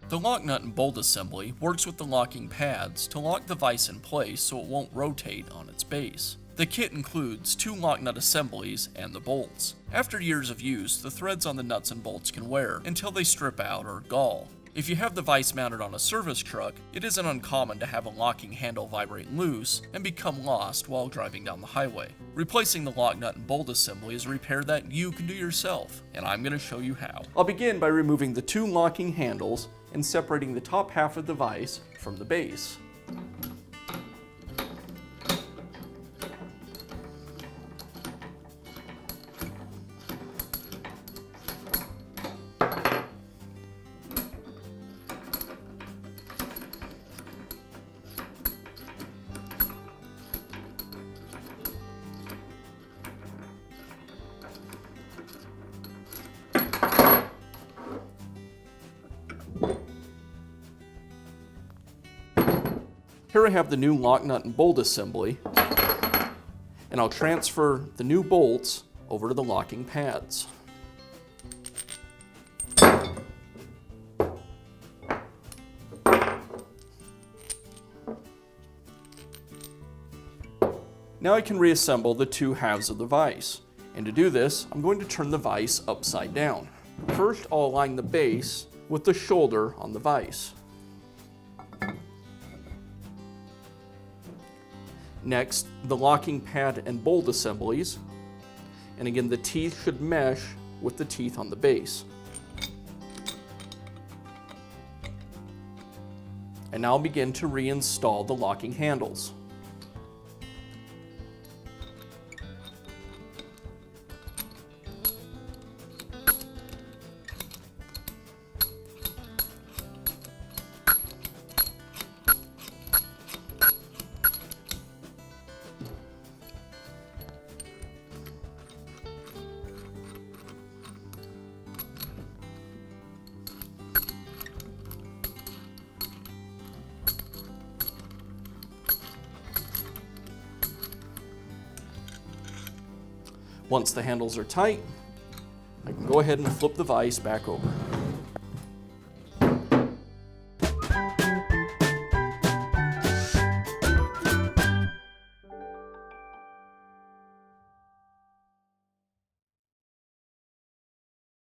The lock nut and bolt assembly works with the locking pads to lock the vise in place so it won't rotate on its base. The kit includes 2 lock nut assemblies and the bolts. After years of use, the threads on the nuts and bolts can wear until they strip out or gall. If you have the vise mounted on a service truck, it isn't uncommon to have a locking handle vibrate loose and become lost while driving down the highway. Replacing the lock nut and bolt assembly is a repair that you can do yourself, and I'm going to show you how. I'll begin by removing the 2 locking handles and separating the top half of the vise from the base. Here I have the new lock nut and bolt assembly, and I'll transfer the new bolts over to the locking pads. Now I can reassemble the 2 halves of the vise, and to do this, I'm going to turn the vise upside down. First, I'll align the base with the shoulder on the vise. Next, the locking pad and bolt assemblies, and again the teeth should mesh with the teeth on the base. And now I'll begin to reinstall the locking handles. Once the handles are tight, I can go ahead and flip the vise back over.